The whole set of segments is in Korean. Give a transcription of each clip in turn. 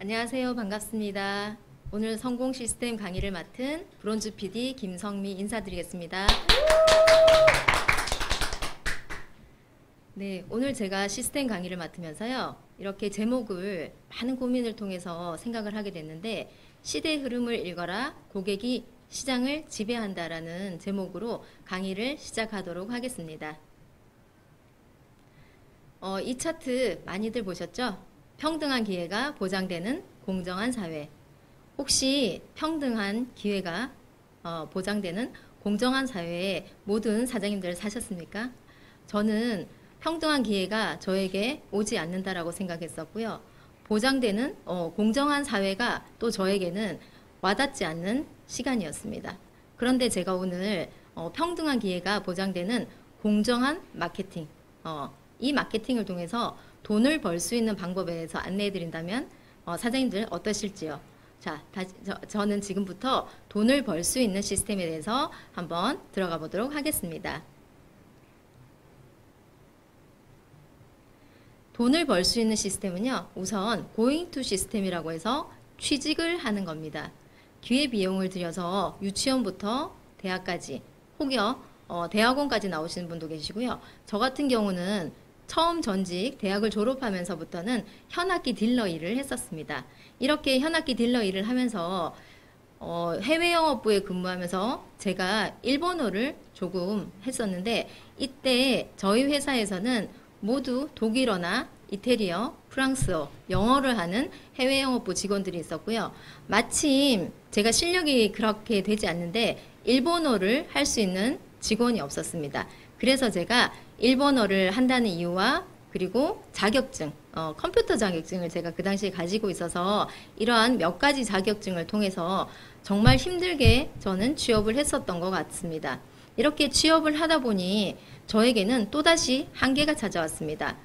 안녕하세요. 반갑습니다. 오늘 성공 시스템 강의를 맡은 브론즈 PD 김성미 인사드리겠습니다. 네, 오늘 제가 시스템 강의를 맡으면서요. 이렇게 제목을 많은 고민을 통해서 생각을 하게 됐는데 시대 흐름을 읽어라 고객이 시장을 지배한다라는 제목으로 강의를 시작하도록 하겠습니다. 이 차트 많이들 보셨죠? 평등한 기회가 보장되는 공정한 사회. 혹시 평등한 기회가 보장되는 공정한 사회에 모든 사장님들 사셨습니까? 저는 평등한 기회가 저에게 오지 않는다라고 생각했었고요. 보장되는 공정한 사회가 또 저에게는 와닿지 않는 시간이었습니다. 그런데 제가 오늘 평등한 기회가 보장되는 공정한 마케팅, 이 마케팅을 통해서 돈을 벌 수 있는 방법에 대해서 안내해 드린다면 사장님들 어떠실지요? 자, 저는 지금부터 돈을 벌 수 있는 시스템에 대해서 한번 들어가 보도록 하겠습니다. 돈을 벌 수 있는 시스템은요, 우선 고잉 투 시스템이라고 해서 취직을 하는 겁니다. 기회비용을 들여서 유치원부터 대학까지, 혹여 대학원까지 나오시는 분도 계시고요. 저 같은 경우는 처음 전직 대학을 졸업하면서부터는 현악기 딜러 일을 했었습니다. 이렇게 현악기 딜러 일을 하면서 해외 영업부에 근무하면서 제가 일본어를 조금 했었는데 이때 저희 회사에서는 모두 독일어나 이태리어, 프랑스어, 영어를 하는 해외 영업부 직원들이 있었고요. 마침 제가 실력이 그렇게 되지 않는데 일본어를 할 수 있는 직원이 없었습니다. 그래서 제가 일본어를 한다는 이유와 그리고 자격증, 컴퓨터 자격증을 제가 그 당시에 가지고 있어서 이러한 몇 가지 자격증을 통해서 정말 힘들게 저는 취업을 했었던 것 같습니다. 이렇게 취업을 하다 보니 저에게는 또다시 한계가 찾아왔습니다.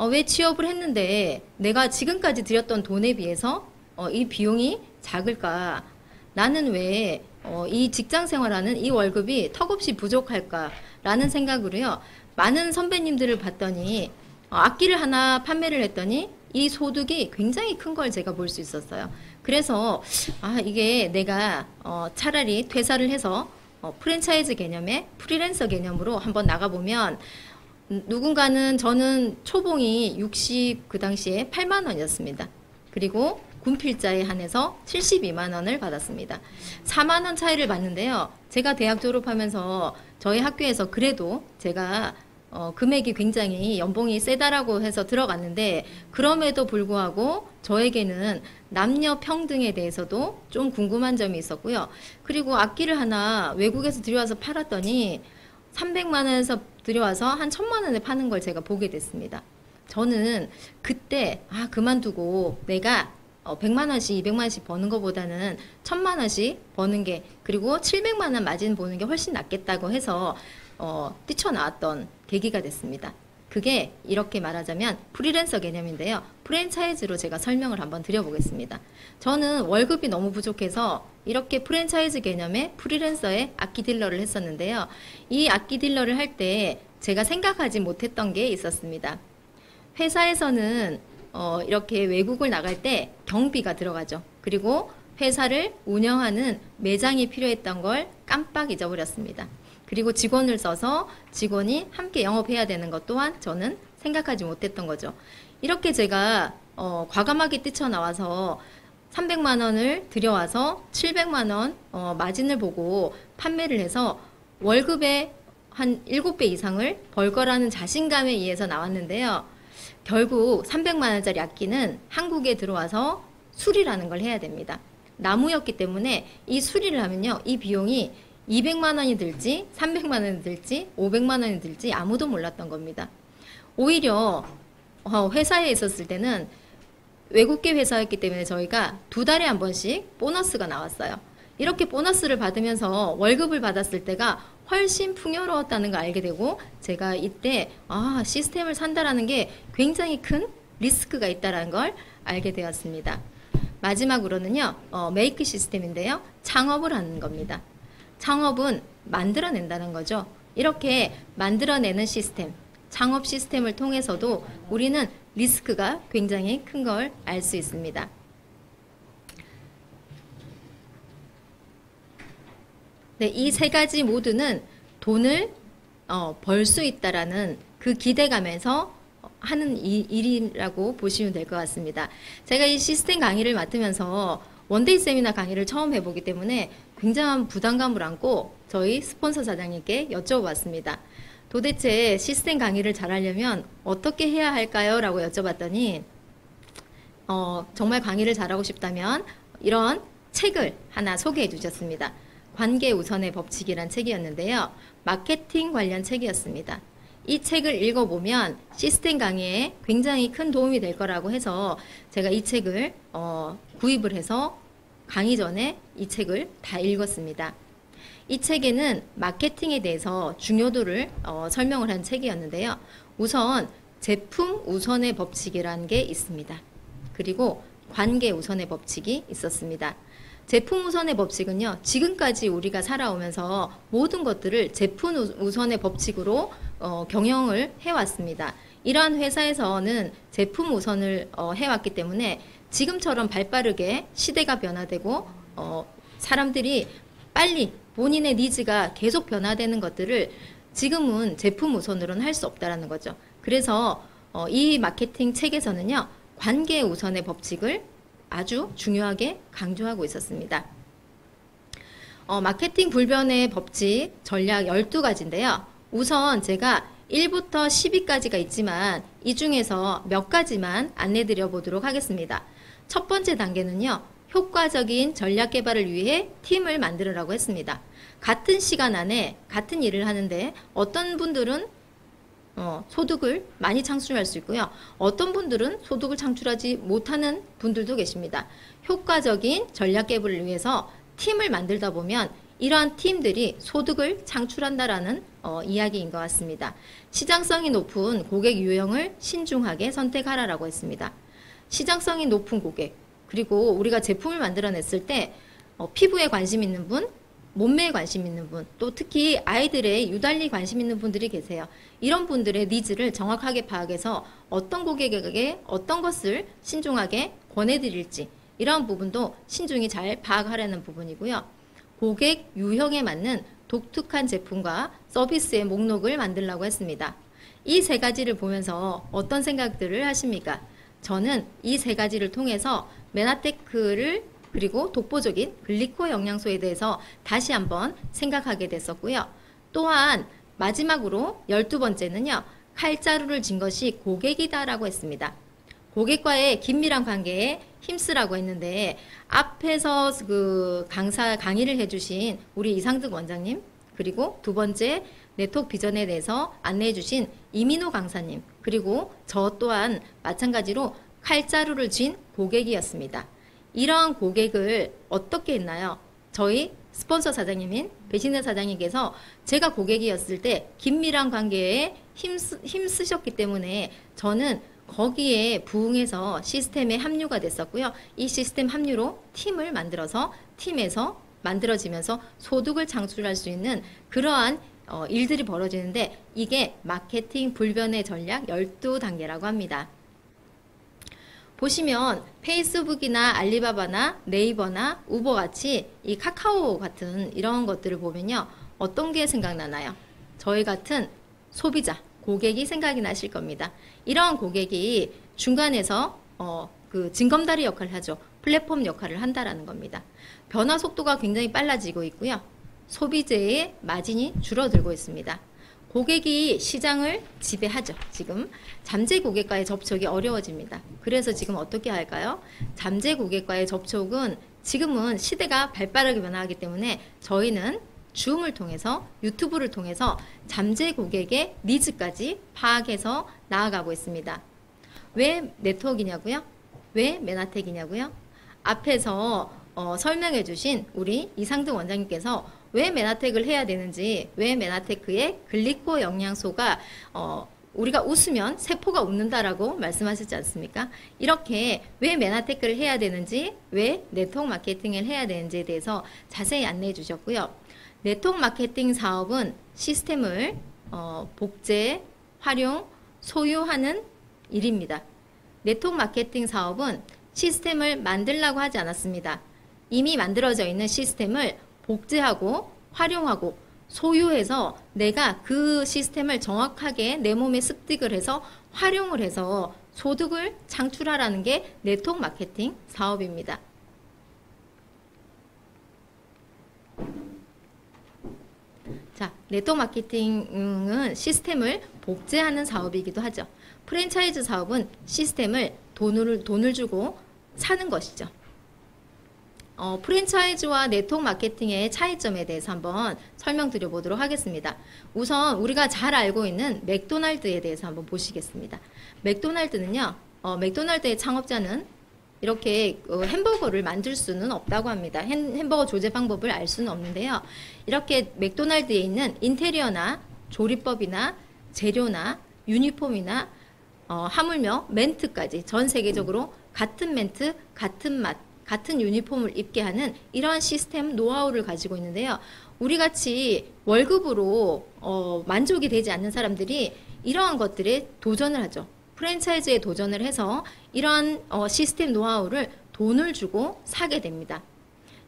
왜 취업을 했는데 내가 지금까지 들였던 돈에 비해서 이 비용이 작을까? 나는 왜 이 직장 생활하는 이 월급이 턱없이 부족할까라는 생각으로요. 많은 선배님들을 봤더니 악기를 하나 판매를 했더니 이 소득이 굉장히 큰 걸 제가 볼 수 있었어요. 그래서 이게 내가 차라리 퇴사를 해서 프랜차이즈 개념의 프리랜서 개념으로 한번 나가보면 누군가는 저는 초봉이 60 그 당시에 8만 원이었습니다. 그리고 군필자에 한해서 72만 원을 받았습니다. 4만 원 차이를 받는데요. 제가 대학 졸업하면서 저희 학교에서 그래도 제가 금액이 굉장히 연봉이 세다라고 해서 들어갔는데 그럼에도 불구하고 저에게는 남녀 평등에 대해서도 좀 궁금한 점이 있었고요. 그리고 악기를 하나 외국에서 들여와서 팔았더니 300만 원에서 들여와서 한 1000만 원에 파는 걸 제가 보게 됐습니다. 저는 그때 그만두고 내가 100만 원씩 200만 원씩 버는 것보다는 1000만 원씩 버는 게 그리고 700만 원 마진 보는 게 훨씬 낫겠다고 해서 뛰쳐나왔던 계기가 됐습니다. 그게 이렇게 말하자면 프리랜서 개념인데요. 프랜차이즈로 제가 설명을 한번 드려보겠습니다. 저는 월급이 너무 부족해서 이렇게 프랜차이즈 개념의 프리랜서의 악기 딜러를 했었는데요. 이 악기 딜러를 할 때 제가 생각하지 못했던 게 있었습니다. 회사에서는 이렇게 외국을 나갈 때 경비가 들어가죠. 그리고 회사를 운영하는 매장이 필요했던 걸 깜빡 잊어버렸습니다. 그리고 직원을 써서 직원이 함께 영업해야 되는 것 또한 저는 생각하지 못했던 거죠. 이렇게 제가 과감하게 뛰쳐나와서 300만 원을 들여와서 700만 원 마진을 보고 판매를 해서 월급의 한 7배 이상을 벌 거라는 자신감에 의해서 나왔는데요. 결국 300만 원짜리 악기는 한국에 들어와서 수리라는 걸 해야 됩니다. 나무였기 때문에 이 수리를 하면요. 이 비용이 200만 원이 들지 300만 원이 들지 500만 원이 들지 아무도 몰랐던 겁니다. 오히려 회사에 있었을 때는 외국계 회사였기 때문에 저희가 2달에 한 번씩 보너스가 나왔어요. 이렇게 보너스를 받으면서 월급을 받았을 때가 훨씬 풍요로웠다는 걸 알게 되고 제가 이때 시스템을 산다라는 게 굉장히 큰 리스크가 있다는 걸 알게 되었습니다. 마지막으로는요. 메이크 시스템인데요. 창업을 하는 겁니다. 창업은 만들어낸다는 거죠. 이렇게 만들어내는 시스템, 창업 시스템을 통해서도 우리는 리스크가 굉장히 큰 걸 알 수 있습니다. 네, 이 세 가지 모두는 돈을 벌 수 있다라는 그 기대감에서 하는 일이라고 보시면 될 것 같습니다. 제가 이 시스템 강의를 맡으면서 원데이 세미나 강의를 처음 해보기 때문에 굉장한 부담감을 안고 저희 스폰서 사장님께 여쭤봤습니다. 도대체 시스템 강의를 잘하려면 어떻게 해야 할까요? 라고 여쭤봤더니 정말 강의를 잘하고 싶다면 이런 책을 하나 소개해 주셨습니다. 관계 우선의 법칙이란 책이었는데요. 마케팅 관련 책이었습니다. 이 책을 읽어보면 시스템 강의에 굉장히 큰 도움이 될 거라고 해서 제가 이 책을 구입을 해서 강의 전에 이 책을 다 읽었습니다. 이 책에는 마케팅에 대해서 중요도를 설명을 한 책이었는데요. 우선 제품 우선의 법칙이라는 게 있습니다. 그리고 관계 우선의 법칙이 있었습니다. 제품 우선의 법칙은요, 지금까지 우리가 살아오면서 모든 것들을 제품 우선의 법칙으로 경영을 해왔습니다. 이러한 회사에서는 제품 우선을 해왔기 때문에 지금처럼 발빠르게 시대가 변화되고 사람들이 빨리 본인의 니즈가 계속 변화되는 것들을 지금은 제품 우선으로는 할 수 없다라는 거죠. 그래서 이 마케팅 책에서는요, 관계 우선의 법칙을 아주 중요하게 강조하고 있었습니다. 마케팅 불변의 법칙 전략 12가지인데요. 우선 제가 1부터 10위까지가 있지만 이 중에서 몇 가지만 안내 드려 보도록 하겠습니다. 첫 번째 단계는요, 효과적인 전략 개발을 위해 팀을 만들으라고 했습니다. 같은 시간 안에 같은 일을 하는데 어떤 분들은 소득을 많이 창출할 수 있고요. 어떤 분들은 소득을 창출하지 못하는 분들도 계십니다. 효과적인 전략 개발을 위해서 팀을 만들다 보면 이러한 팀들이 소득을 창출한다라는 이야기인 것 같습니다. 시장성이 높은 고객 유형을 신중하게 선택하라라고 했습니다. 시장성이 높은 고객, 그리고 우리가 제품을 만들어냈을 때 피부에 관심 있는 분, 몸매에 관심 있는 분, 또 특히 아이들의 유달리 관심 있는 분들이 계세요. 이런 분들의 니즈를 정확하게 파악해서 어떤 고객에게 어떤 것을 신중하게 권해드릴지, 이러한 부분도 신중히 잘 파악하라는 부분이고요. 고객 유형에 맞는 독특한 제품과 서비스의 목록을 만들라고 했습니다. 이 세 가지를 보면서 어떤 생각들을 하십니까? 저는 이 세 가지를 통해서 메나테크를 그리고 독보적인 글리코 영양소에 대해서 다시 한번 생각하게 됐었고요. 또한 마지막으로 12번째는요. 칼자루를 쥔 것이 고객이다라고 했습니다. 고객과의 긴밀한 관계에 힘쓰라고 했는데 앞에서 그 강의를 해주신 우리 이상득 원장님, 그리고 두 번째 네트워크 비전에 대해서 안내해 주신 이민호 강사님, 그리고 저 또한 마찬가지로 칼자루를 쥔 고객이었습니다. 이러한 고객을 어떻게 했나요? 저희 스폰서 사장님인 배신혜 사장님께서 제가 고객이었을 때 긴밀한 관계에 힘쓰셨기 때문에 저는 거기에 부응해서 시스템에 합류가 됐었고요. 이 시스템 합류로 팀을 만들어서 팀에서 만들어지면서 소득을 창출할 수 있는 그러한 일들이 벌어지는데 이게 마케팅 불변의 전략 12단계라고 합니다. 보시면 페이스북이나 알리바바나 네이버나 우버 같이 이 카카오 같은 이런 것들을 보면요. 어떤 게 생각나나요? 저희 같은 소비자, 고객이 생각이 나실 겁니다. 이러한 고객이 중간에서 그 징검다리 역할을 하죠. 플랫폼 역할을 한다라는 겁니다. 변화 속도가 굉장히 빨라지고 있고요. 소비재의 마진이 줄어들고 있습니다. 고객이 시장을 지배하죠. 지금 잠재 고객과의 접촉이 어려워집니다. 그래서 지금 어떻게 할까요? 잠재 고객과의 접촉은 지금은 시대가 발빠르게 변화하기 때문에 저희는 줌을 통해서 유튜브를 통해서 잠재 고객의 니즈까지 파악해서 나아가고 있습니다. 왜 네트워크이냐고요? 왜 메나텍이냐고요? 앞에서 설명해 주신 우리 이상득 원장님께서 왜 메나텍을 해야 되는지, 왜 메나테크의 글리코 영양소가 우리가 웃으면 세포가 웃는다라고 말씀하셨지 않습니까? 이렇게 왜 메나테크를 해야 되는지, 왜 네트워크 마케팅을 해야 되는지에 대해서 자세히 안내해 주셨고요. 네트워크 마케팅 사업은 시스템을 복제, 활용, 소유하는 일입니다. 네트워크 마케팅 사업은 시스템을 만들려고 하지 않았습니다. 이미 만들어져 있는 시스템을 복제하고 활용하고 소유해서 내가 그 시스템을 정확하게 내 몸에 습득을 해서 활용을 해서 소득을 창출하라는 게 네트워크 마케팅 사업입니다. 자, 네트워크 마케팅은 시스템을 복제하는 사업이기도 하죠. 프랜차이즈 사업은 시스템을 돈을 주고 사는 것이죠. 프랜차이즈와 네트워크 마케팅의 차이점에 대해서 한번 설명드려 보도록 하겠습니다. 우선 우리가 잘 알고 있는 맥도날드에 대해서 한번 보시겠습니다. 맥도날드는요, 맥도날드의 창업자는 이렇게 햄버거를 만들 수는 없다고 합니다. 햄버거 조제 방법을 알 수는 없는데요. 이렇게 맥도날드에 있는 인테리어나 조리법이나 재료나 유니폼이나 하물며 멘트까지 전 세계적으로 같은 멘트, 같은 맛, 같은 유니폼을 입게 하는 이러한 시스템 노하우를 가지고 있는데요. 우리 같이 월급으로 만족이 되지 않는 사람들이 이러한 것들에 도전을 하죠. 프랜차이즈에 도전을 해서 이러한 시스템 노하우를 돈을 주고 사게 됩니다.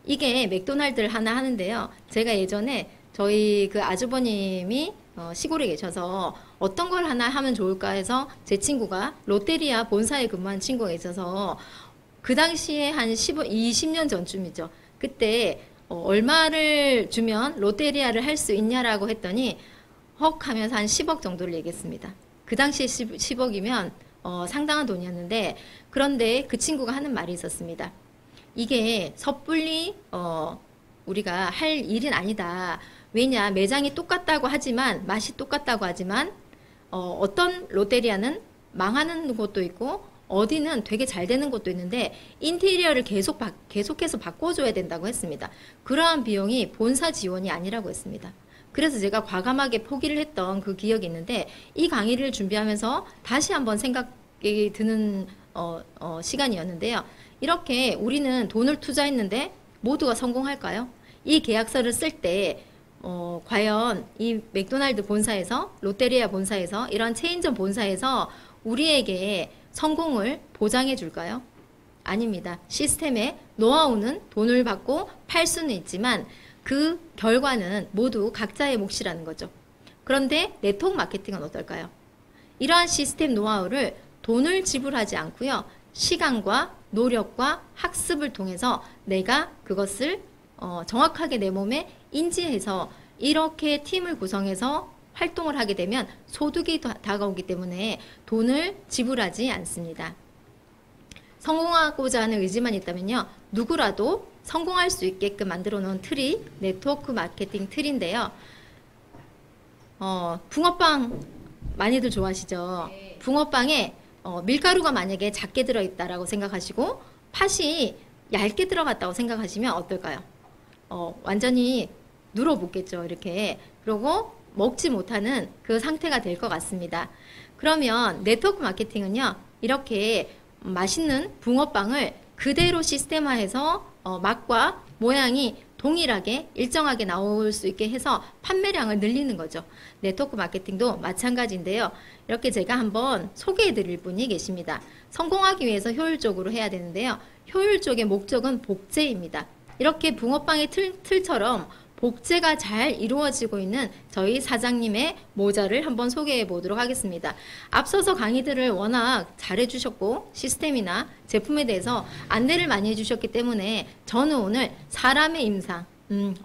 이게 맥도날드를 하나 하는데요. 제가 예전에 저희 그 아주버님이 시골에 계셔서 어떤 걸 하나 하면 좋을까 해서 제 친구가 롯데리아 본사에 근무한 친구가 있어서 그 당시에 한 20년 전쯤이죠. 그때 얼마를 주면 롯데리아를 할 수 있냐라고 했더니 헉 하면서 한 10억 정도를 얘기했습니다. 그 당시에 10억이면 상당한 돈이었는데, 그런데 그 친구가 하는 말이 있었습니다. 이게 섣불리 우리가 할 일은 아니다. 왜냐, 매장이 똑같다고 하지만 맛이 똑같다고 하지만 어떤 롯데리아는 망하는 곳도 있고 어디는 되게 잘 되는 곳도 있는데 인테리어를 계속해서 바꿔줘야 된다고 했습니다. 그러한 비용이 본사 지원이 아니라고 했습니다. 그래서 제가 과감하게 포기를 했던 그 기억이 있는데, 이 강의를 준비하면서 다시 한번 생각이 드는 시간이었는데요. 이렇게 우리는 돈을 투자했는데 모두가 성공할까요? 이 계약서를 쓸 때 과연 이 맥도날드 본사에서, 롯데리아 본사에서, 이런 체인점 본사에서 우리에게 성공을 보장해 줄까요? 아닙니다. 시스템의 노하우는 돈을 받고 팔 수는 있지만 그 결과는 모두 각자의 몫이라는 거죠. 그런데 네트워크 마케팅은 어떨까요? 이러한 시스템 노하우를 돈을 지불하지 않고요. 시간과 노력과 학습을 통해서 내가 그것을 정확하게 내 몸에 인지해서 이렇게 팀을 구성해서 활동을 하게 되면 소득이 다가오기 때문에 돈을 지불하지 않습니다. 성공하고자 하는 의지만 있다면요, 누구라도 성공할 수 있게끔 만들어 놓은 틀이 네트워크 마케팅 틀인데요. 붕어빵 많이들 좋아하시죠? 네. 붕어빵에 밀가루가 만약에 작게 들어있다라고 생각하시고 팥이 얇게 들어갔다고 생각하시면 어떨까요? 완전히 눌어붙겠죠, 이렇게. 그리고 먹지 못하는 그 상태가 될 것 같습니다. 그러면 네트워크 마케팅은요, 이렇게 맛있는 붕어빵을 그대로 시스템화해서 맛과 모양이 동일하게 일정하게 나올 수 있게 해서 판매량을 늘리는 거죠. 네트워크 마케팅도 마찬가지인데요. 이렇게 제가 한번 소개해 드릴 분이 계십니다. 성공하기 위해서 효율적으로 해야 되는데요. 효율적의 목적은 복제입니다. 이렇게 붕어빵의 틀처럼 복제가 잘 이루어지고 있는 저희 사장님의 모자를 한번 소개해 보도록 하겠습니다. 앞서서 강의들을 워낙 잘 해주셨고 시스템이나 제품에 대해서 안내를 많이 해주셨기 때문에 저는 오늘 사람의 임상,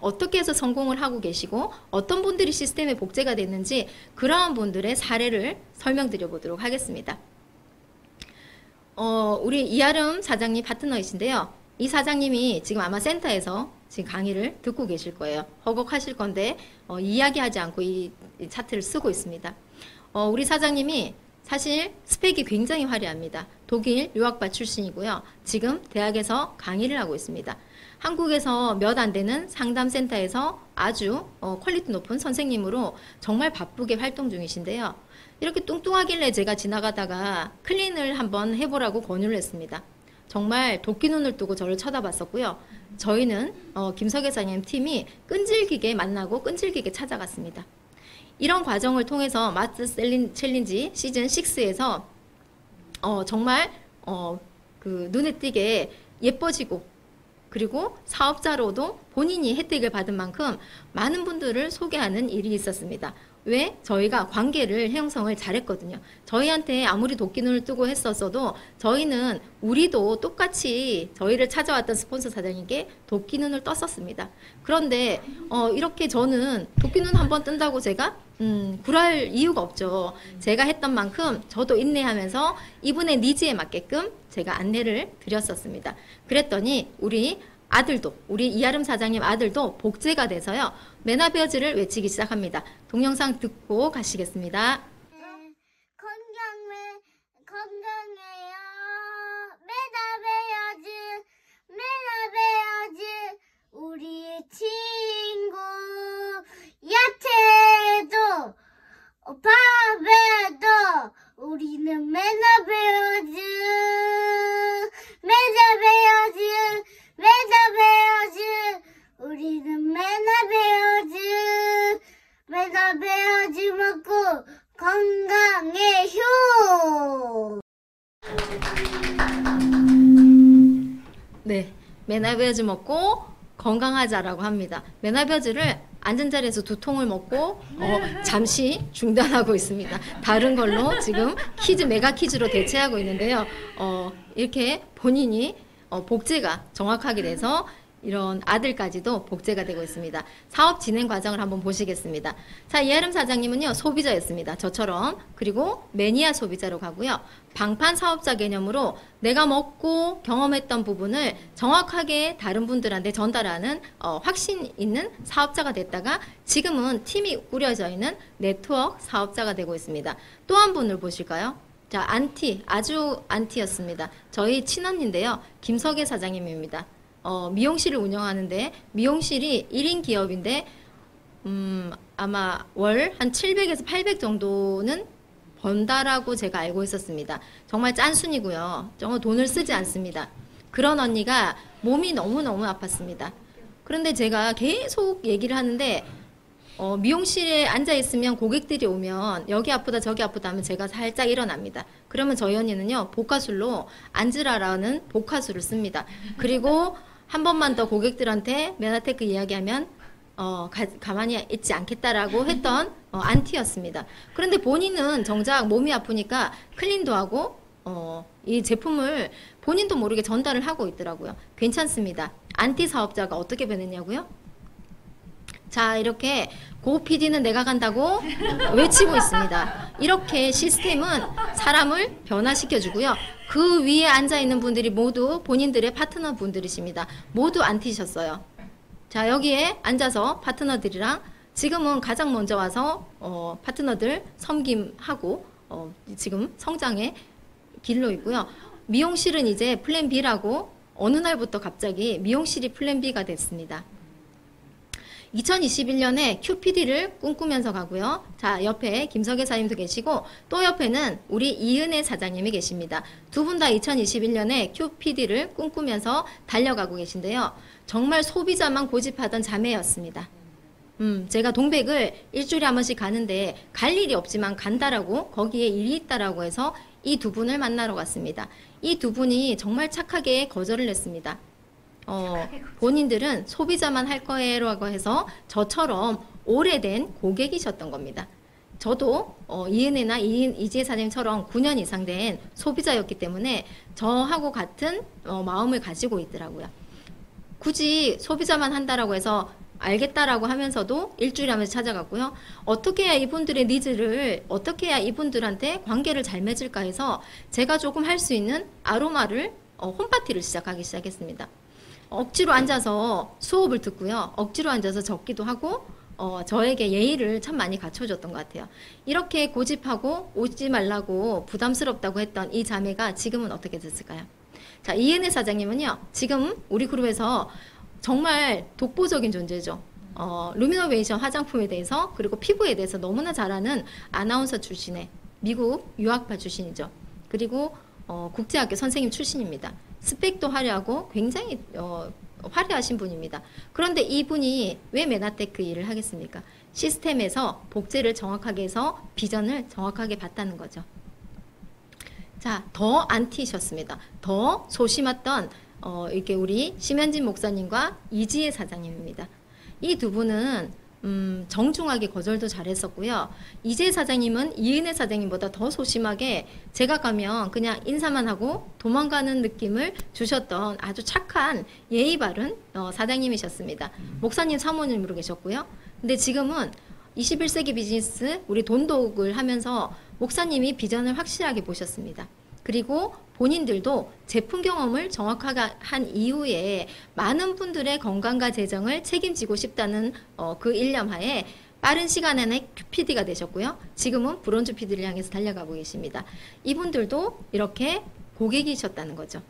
어떻게 해서 성공을 하고 계시고 어떤 분들이 시스템에 복제가 됐는지 그러한 분들의 사례를 설명드려 보도록 하겠습니다. 우리 이아름 사장님 파트너이신데요. 이 사장님이 지금 아마 센터에서 지금 강의를 듣고 계실 거예요. 허걱하실 건데 이야기하지 않고 이 차트를 쓰고 있습니다. 우리 사장님이 사실 스펙이 굉장히 화려합니다. 독일 유학파 출신이고요. 지금 대학에서 강의를 하고 있습니다. 한국에서 몇 안 되는 상담센터에서 아주 퀄리티 높은 선생님으로 정말 바쁘게 활동 중이신데요. 이렇게 뚱뚱하길래 제가 지나가다가 클린을 한번 해보라고 권유를 했습니다. 정말 도끼 눈을 뜨고 저를 쳐다봤었고요. 저희는 김석 회사님 팀이 끈질기게 만나고 끈질기게 찾아갔습니다. 이런 과정을 통해서 마스 챌린지 시즌 6에서 정말 그 눈에 띄게 예뻐지고 그리고 사업자로도 본인이 혜택을 받은 만큼 많은 분들을 소개하는 일이 있었습니다. 왜? 저희가 관계를 형성을 잘했거든요. 저희한테 아무리 도끼눈을 뜨고 했었어도 저희는 우리도 똑같이 저희를 찾아왔던 스폰서 사장님께 도끼눈을 떴었습니다. 그런데 이렇게 저는 도끼눈 한번 뜬다고 제가 굴할 이유가 없죠. 제가 했던 만큼 저도 인내하면서 이분의 니즈에 맞게끔 제가 안내를 드렸었습니다. 그랬더니 우리 아들도, 우리 이아름 사장님 아들도 복제가 돼서요, 메나베어즈를 외치기 시작합니다. 동영상 듣고 가시겠습니다. 건강해요. 메나베어즈, 메나베어즈, 우리의 친구. 야채도, 밥에도, 우리는 메나베어즈, 메나베어즈, 메나베어즈, 우리는 메나베어즈, 메나베어즈 먹고 건강해요. 네, 메나베어즈 먹고 건강하자라고 합니다. 메나베어즈를 앉은 자리에서 2통을 먹고 잠시 중단하고 있습니다. 다른 걸로 지금 메가 퀴즈로 대체하고 있는데요. 이렇게 본인이 복제가 정확하게 돼서 이런 아들까지도 복제가 되고 있습니다. 사업 진행 과정을 한번 보시겠습니다. 자, 이아름 사장님은요, 소비자였습니다. 저처럼. 그리고 매니아 소비자로 가고요. 방판 사업자 개념으로 내가 먹고 경험했던 부분을 정확하게 다른 분들한테 전달하는 확신 있는 사업자가 됐다가 지금은 팀이 꾸려져 있는 네트워크 사업자가 되고 있습니다. 또 한 분을 보실까요? 자, 아주 안티였습니다. 저희 친언니인데요. 김석애 사장님입니다. 미용실을 운영하는데, 미용실이 1인 기업인데, 아마 월 한 700에서 800 정도는 번다라고 제가 알고 있었습니다. 정말 짠순이고요. 정말 돈을 쓰지 않습니다. 그런 언니가 몸이 너무너무 아팠습니다. 그런데 제가 계속 얘기를 하는데, 미용실에 앉아있으면 고객들이 오면 여기 아프다 저기 아프다 하면 제가 살짝 일어납니다. 그러면 저희 언니는요, 복화술로 앉으라라는 복화술을 씁니다. 그리고 한 번만 더 고객들한테 메나테크 이야기하면 가만히 있지 않겠다라고 했던 안티였습니다. 그런데 본인은 정작 몸이 아프니까 클린도 하고 이 제품을 본인도 모르게 전달을 하고 있더라고요. 괜찮습니다. 안티 사업자가 어떻게 변했냐고요? 자, 이렇게 고 PD는 내가 간다고 외치고 있습니다. 이렇게 시스템은 사람을 변화시켜주고요. 그 위에 앉아있는 분들이 모두 본인들의 파트너 분들이십니다. 모두 안티셨어요. 자, 여기에 앉아서 파트너들이랑 지금은 가장 먼저 와서 파트너들 섬김하고 지금 성장의 길로 있고요. 미용실은 이제 플랜 B라고 어느 날부터 갑자기 미용실이 플랜 B가 됐습니다. 2021년에 QPD를 꿈꾸면서 가고요. 자, 옆에 김석애 사장님도 계시고 또 옆에는 우리 이은혜 사장님이 계십니다. 두 분 다 2021년에 QPD를 꿈꾸면서 달려가고 계신데요. 정말 소비자만 고집하던 자매였습니다. 제가 동백을 일주일에 한 번씩 가는데 갈 일이 없지만 간다라고, 거기에 일이 있다라고 해서 이 두 분을 만나러 갔습니다. 이 두 분이 정말 착하게 거절을 했습니다. 본인들은 소비자만 할 거예요라고 해서 저처럼 오래된 고객이셨던 겁니다. 저도 이은혜나 이지혜 사장님처럼 9년 이상 된 소비자였기 때문에 저하고 같은 마음을 가지고 있더라고요. 굳이 소비자만 한다라고 해서 알겠다라고 하면서도 일주일에 하면서 찾아갔고요. 어떻게 해야 이분들의 니즈를, 어떻게 해야 이분들한테 관계를 잘 맺을까 해서 제가 조금 할 수 있는 아로마를 홈파티를 시작하기 시작했습니다. 억지로 앉아서 수업을 듣고요. 억지로 앉아서 적기도 하고 저에게 예의를 참 많이 갖춰줬던 것 같아요. 이렇게 고집하고 오지 말라고 부담스럽다고 했던 이 자매가 지금은 어떻게 됐을까요? 자, 이은혜 사장님은요, 지금 우리 그룹에서 정말 독보적인 존재죠. 루미노베이션 화장품에 대해서, 그리고 피부에 대해서 너무나 잘하는 아나운서 출신의 미국 유학파 출신이죠. 그리고 국제학교 선생님 출신입니다. 스펙도 화려하고 굉장히 화려하신 분입니다. 그런데 이분이 왜 메나테크 일을 하겠습니까? 시스템에서 복제를 정확하게 해서 비전을 정확하게 봤다는 거죠. 자, 더 안티셨습니다. 더 소심했던 이렇게 우리 심현진 목사님과 이지혜 사장님입니다. 이 두 분은 정중하게 거절도 잘했었고요. 이재 사장님은 이은혜 사장님보다 더 소심하게 제가 가면 그냥 인사만 하고 도망가는 느낌을 주셨던 아주 착한 예의 바른 사장님이셨습니다. 목사님 사모님으로 계셨고요. 근데 지금은 21세기 비즈니스 우리 돈독을 하면서 목사님이 비전을 확실하게 보셨습니다. 그리고 본인들도 제품 경험을 정확하게 한 이후에 많은 분들의 건강과 재정을 책임지고 싶다는 그 일념하에 빠른 시간 안에 QPD가 되셨고요. 지금은 브론즈 PD를 향해서 달려가고 계십니다. 이분들도 이렇게 고객이셨다는 거죠.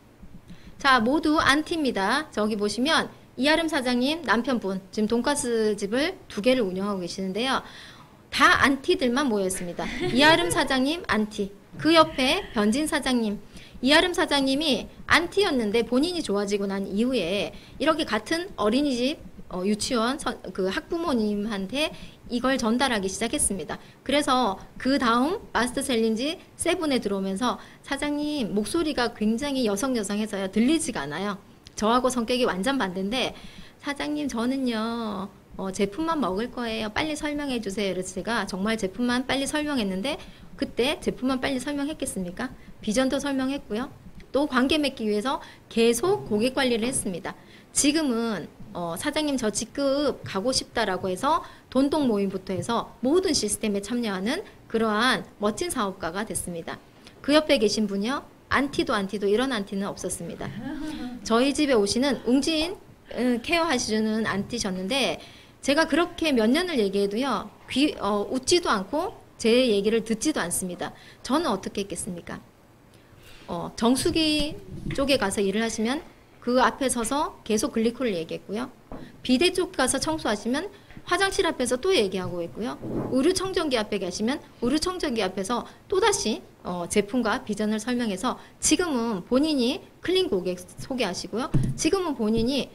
자, 모두 안티입니다. 저기 보시면 이아름 사장님 남편분 지금 돈가스 집을 2개를 운영하고 계시는데요. 다 안티들만 모였습니다. 이아름 사장님 안티, 그 옆에 변진 사장님, 이아름 사장님이 안티였는데 본인이 좋아지고 난 이후에 이렇게 같은 어린이집 유치원 그 학부모님한테 이걸 전달하기 시작했습니다. 그래서 그 다음 마스터 챌린지 7에 들어오면서 사장님 목소리가 굉장히 여성여성해서요 들리지가 않아요. 저하고 성격이 완전 반대인데 사장님 저는요 제품만 먹을 거예요. 빨리 설명해 주세요. 그래서 제가 정말 제품만 빨리 설명했는데 그때 제품만 빨리 설명했겠습니까? 비전도 설명했고요. 또 관계 맺기 위해서 계속 고객 관리를 했습니다. 지금은 사장님 저 직급 가고 싶다라고 해서 돈독 모임부터 해서 모든 시스템에 참여하는 그러한 멋진 사업가가 됐습니다. 그 옆에 계신 분이요. 안티도 이런 안티는 없었습니다. 저희 집에 오시는 웅진 케어하시는 안티셨는데 제가 그렇게 몇 년을 얘기해도요. 웃지도 않고 제 얘기를 듣지도 않습니다. 저는 어떻게 했겠습니까? 정수기 쪽에 가서 일을 하시면 그 앞에 서서 계속 글리콜을 얘기했고요. 비대 쪽 가서 청소하시면 화장실 앞에서 또 얘기하고 있고요. 의류청정기 앞에 계시면 의류청정기 앞에서 또다시 제품과 비전을 설명해서 지금은 본인이 클린 고객 소개하시고요. 지금은 본인이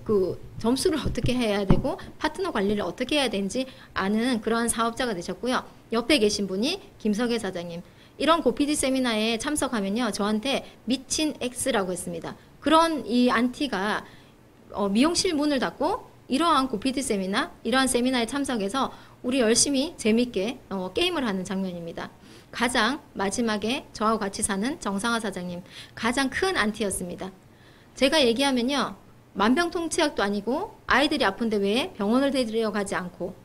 그 점수를 어떻게 해야 되고 파트너 관리를 어떻게 해야 되는지 아는 그러한 사업자가 되셨고요. 옆에 계신 분이 김석애 사장님. 이런 고피디 세미나에 참석하면요. 저한테 미친 X라고 했습니다. 그런 이 안티가 미용실 문을 닫고 이러한 고피디 세미나, 이러한 세미나에 참석해서 우리 열심히 재밌게 게임을 하는 장면입니다. 가장 마지막에 저하고 같이 사는 정상화 사장님, 가장 큰 안티였습니다. 제가 얘기하면요. 만병통치약도 아니고 아이들이 아픈데 왜 병원을 데려가지 않고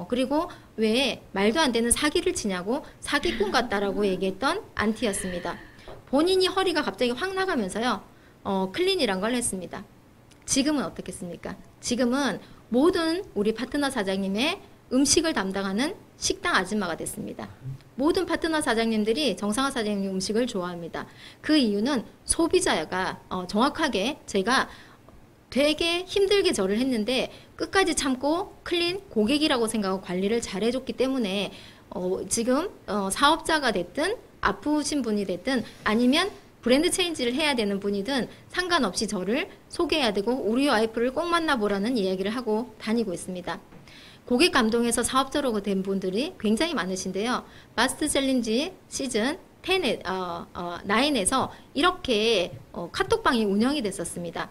그리고 왜 말도 안 되는 사기를 치냐고 사기꾼 같다라고 얘기했던 안티였습니다. 본인이 허리가 갑자기 확 나가면서요. 클린이란 걸 했습니다. 지금은 어떻겠습니까? 지금은 모든 우리 파트너 사장님의 음식을 담당하는 식당 아줌마가 됐습니다. 모든 파트너 사장님들이 정상화 사장님 음식을 좋아합니다. 그 이유는 소비자가 정확하게 제가 되게 힘들게 저를 했는데 끝까지 참고 클린 고객이라고 생각하고 관리를 잘해줬기 때문에 지금 사업자가 됐든 아프신 분이 됐든 아니면 브랜드 체인지를 해야 되는 분이든 상관없이 저를 소개해야 되고 우리 와이프를 꼭 만나보라는 이야기를 하고 다니고 있습니다. 고객 감동에서 사업자로 된 분들이 굉장히 많으신데요. 마스터 챌린지 시즌 9에서 이렇게 카톡방이 운영이 됐었습니다.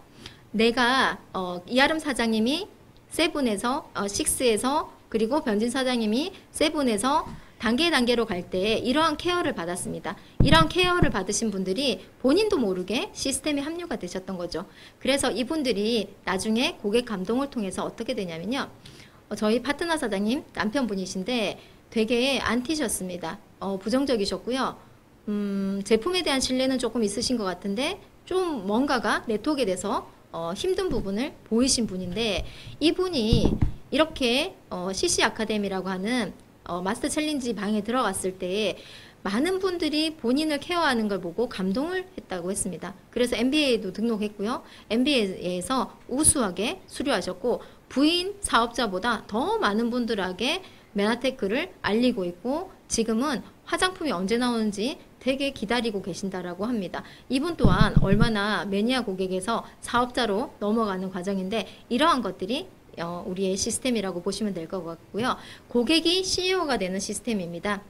내가 이아름 사장님이 6에서 그리고 변진 사장님이 7에서 단계로 갈 때 이러한 케어를 받았습니다. 이러한 케어를 받으신 분들이 본인도 모르게 시스템에 합류가 되셨던 거죠. 그래서 이분들이 나중에 고객 감동을 통해서 어떻게 되냐면요. 저희 파트너 사장님 남편분이신데 되게 안티셨습니다. 부정적이셨고요. 제품에 대한 신뢰는 조금 있으신 것 같은데 좀 뭔가가 네트워크에 대해서 힘든 부분을 보이신 분인데 이분이 이렇게 CC 아카데미라고 하는 마스터 챌린지 방에 들어갔을 때 많은 분들이 본인을 케어하는 걸 보고 감동을 했다고 했습니다. 그래서 MBA도 등록했고요. MBA에서 우수하게 수료하셨고 부인 사업자보다 더 많은 분들에게 메나테크를 알리고 있고 지금은 화장품이 언제 나오는지 되게 기다리고 계신다라고 합니다. 이분 또한 얼마나 매니아 고객에서 사업자로 넘어가는 과정인데 이러한 것들이 우리의 시스템이라고 보시면 될 것 같고요. 고객이 CEO가 되는 시스템입니다.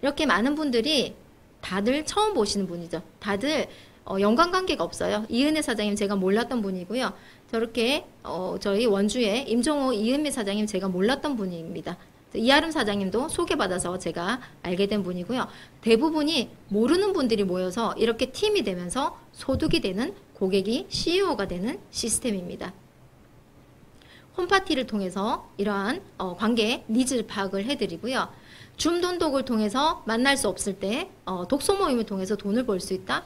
이렇게 많은 분들이 다들 처음 보시는 분이죠. 다들 연관관계가 없어요. 이은혜 사장님 제가 몰랐던 분이고요. 저렇게 저희 원주의 임종호 이은미 사장님 제가 몰랐던 분입니다. 이아름 사장님도 소개받아서 제가 알게 된 분이고요. 대부분이 모르는 분들이 모여서 이렇게 팀이 되면서 소득이 되는 고객이 CEO가 되는 시스템입니다. 홈파티를 통해서 이러한 관계 니즈 파악을 해드리고요. 줌돈독을 통해서 만날 수 없을 때 독서 모임을 통해서 돈을 벌 수 있다?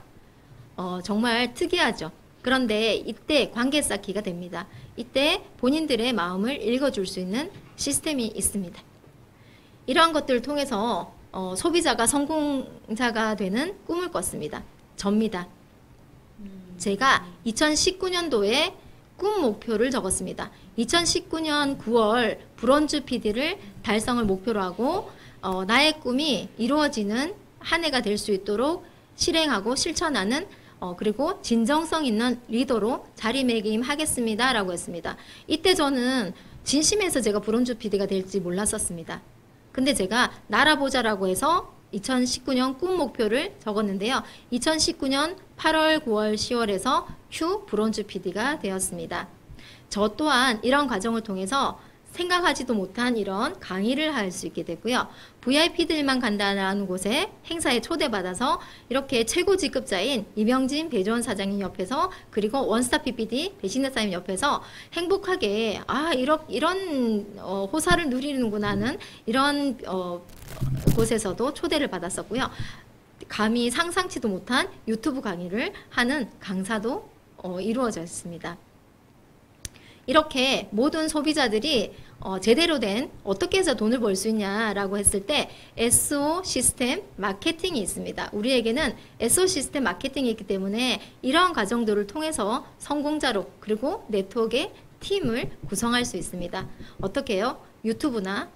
정말 특이하죠. 그런데 이때 관계 쌓기가 됩니다. 이때 본인들의 마음을 읽어줄 수 있는 시스템이 있습니다. 이러한 것들을 통해서 소비자가 성공자가 되는 꿈을 꿨습니다. 접니다. 제가 2019년도에 꿈 목표를 적었습니다. 2019년 9월 브론즈 PD를 달성을 목표로 하고 나의 꿈이 이루어지는 한 해가 될 수 있도록 실행하고 실천하는 그리고 진정성 있는 리더로 자리매김하겠습니다 라고 했습니다. 이때 저는 진심에서 제가 브론즈 PD가 될지 몰랐었습니다. 근데 제가 날아보자라고 해서 2019년 꿈 목표를 적었는데요. 2019년 8월, 9월, 10월에서 휴 브론즈 PD가 되었습니다. 저 또한 이런 과정을 통해서 생각하지도 못한 이런 강의를 할 수 있게 되고요. VIP들만 간다는 곳에 행사에 초대받아서 이렇게 최고 직급자인 이명진 배조원 사장님 옆에서 그리고 원스타 PPD 배신혜 사장님 옆에서 행복하게 이런 호사를 누리는구나 하는 이런 곳에서도 초대를 받았었고요. 감히 상상치도 못한 유튜브 강의를 하는 강사도 이루어졌습니다. 이렇게 모든 소비자들이 제대로 된 어떻게 해서 돈을 벌 수 있냐라고 했을 때 SO 시스템 마케팅이 있습니다. 우리에게는 SO 시스템 마케팅이 있기 때문에 이러한 과정들을 통해서 성공자로 그리고 네트워크의 팀을 구성할 수 있습니다. 어떻게 해요? 유튜브나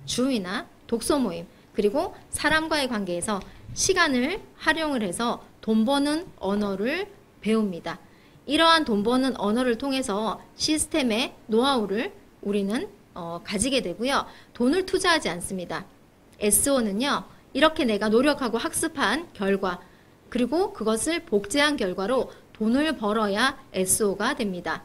줌이나 독서 모임 그리고 사람과의 관계에서 시간을 활용을 해서 돈 버는 언어를 배웁니다. 이러한 돈 버는 언어를 통해서 시스템의 노하우를 우리는 가지게 되고요. 돈을 투자하지 않습니다. SO는요. 이렇게 내가 노력하고 학습한 결과 그리고 그것을 복제한 결과로 돈을 벌어야 SO가 됩니다.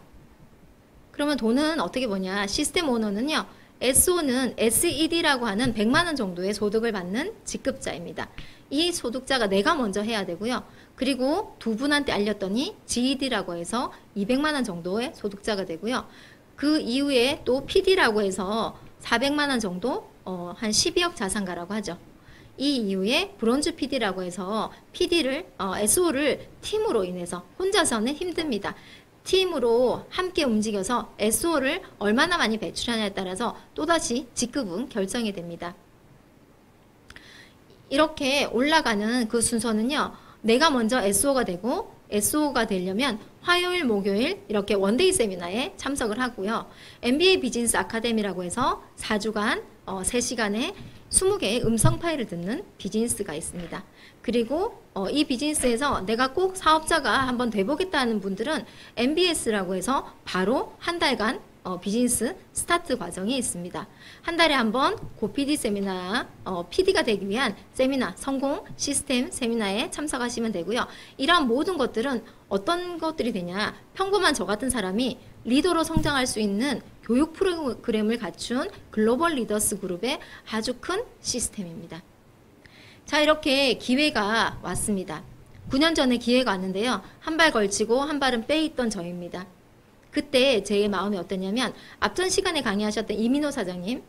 그러면 돈은 어떻게 버냐? 시스템 오너는요. SO는 SED라고 하는 100만 원 정도의 소득을 받는 직급자입니다. 이 소득자가 내가 먼저 해야 되고요. 그리고 두 분한테 알렸더니 GED라고 해서 200만 원 정도의 소득자가 되고요. 그 이후에 또 PD라고 해서 400만 원 정도 한 12억 자산가라고 하죠. 이 이후에 브론즈 PD라고 해서 PD를 SO를 팀으로 인해서 혼자서는 힘듭니다. 팀으로 함께 움직여서 SO를 얼마나 많이 배출하냐에 따라서 또다시 직급은 결정이 됩니다. 이렇게 올라가는 그 순서는요. 내가 먼저 SO가 되고 SO가 되려면 화요일, 목요일 이렇게 원데이 세미나에 참석을 하고요. MBA 비즈니스 아카데미라고 해서 4주간 3시간에 20개의 음성 파일을 듣는 비즈니스가 있습니다. 그리고 이 비즈니스에서 내가 꼭 사업자가 한번 돼보겠다는 분들은 MBS라고 해서 바로 한 달간 비즈니스 스타트 과정이 있습니다. 한 달에 한 번 고PD 세미나, PD가 되기 위한 세미나, 성공 시스템 세미나에 참석하시면 되고요. 이러한 모든 것들은 어떤 것들이 되냐? 평범한 저 같은 사람이 리더로 성장할 수 있는 교육 프로그램을 갖춘 글로벌 리더스 그룹의 아주 큰 시스템입니다. 자, 이렇게 기회가 왔습니다. 9년 전에 기회가 왔는데요. 한 발 걸치고 한 발은 빼있던 저입니다. 그때 제 마음이 어떠냐면 앞전 시간에 강의하셨던 이민호 사장님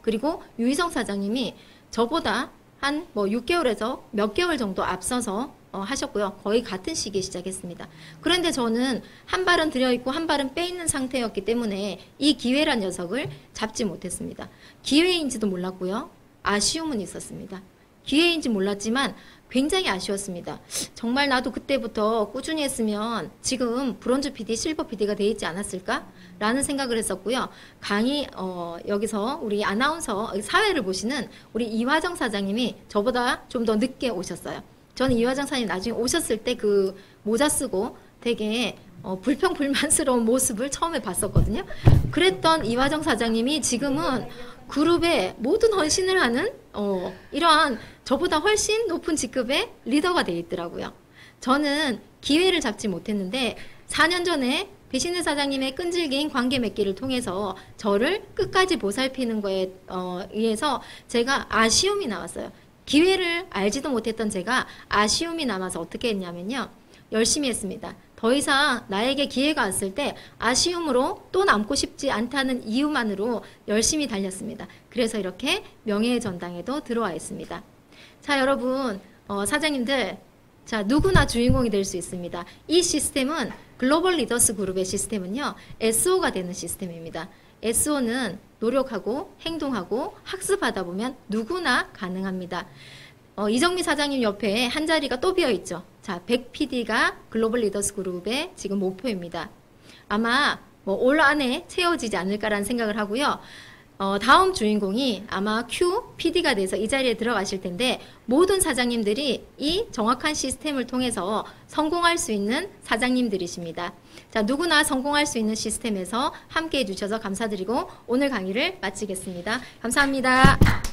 그리고 유희성 사장님이 저보다 한 6개월에서 몇 개월 정도 앞서서 하셨고요. 거의 같은 시기에 시작했습니다. 그런데 저는 한 발은 들여있고 한 발은 빼있는 상태였기 때문에 이 기회란 녀석을 잡지 못했습니다. 기회인지도 몰랐고요. 아쉬움은 있었습니다. 기회인지 몰랐지만 굉장히 아쉬웠습니다. 정말 나도 그때부터 꾸준히 했으면 지금 브론즈 PD, 실버 PD가 돼 있지 않았을까? 라는 생각을 했었고요. 강의 여기서 우리 아나운서 사회를 보시는 우리 이화정 사장님이 저보다 좀 더 늦게 오셨어요. 저는 이화정 사장님 나중에 오셨을 때 그 모자 쓰고 되게 불평불만스러운 모습을 처음에 봤었거든요. 그랬던 이화정 사장님이 지금은 그룹의 모든 헌신을 하는 이러한 저보다 훨씬 높은 직급의 리더가 되어 있더라고요. 저는 기회를 잡지 못했는데 4년 전에 배신의 사장님의 끈질긴 관계 맺기를 통해서 저를 끝까지 보살피는 거에 의해서 제가 아쉬움이 나왔어요. 기회를 알지도 못했던 제가 아쉬움이 남아서 어떻게 했냐면요. 열심히 했습니다. 더 이상 나에게 기회가 왔을 때 아쉬움으로 또 남고 싶지 않다는 이유만으로 열심히 달렸습니다. 그래서 이렇게 명예의 전당에도 들어와 있습니다. 자, 여러분, 사장님들, 자, 누구나 주인공이 될 수 있습니다. 이 시스템은 글로벌 리더스 그룹의 시스템은요, SO가 되는 시스템입니다. SO는 노력하고 행동하고 학습하다 보면 누구나 가능합니다. 이정미 사장님 옆에 한 자리가 또 비어 있죠. 자, 100PD가 글로벌 리더스 그룹의 지금 목표입니다. 아마 올 안에 채워지지 않을까라는 생각을 하고요. 다음 주인공이 아마 QPD가 돼서 이 자리에 들어가실 텐데 모든 사장님들이 이 정확한 시스템을 통해서 성공할 수 있는 사장님들이십니다. 자, 누구나 성공할 수 있는 시스템에서 함께 해주셔서 감사드리고 오늘 강의를 마치겠습니다. 감사합니다.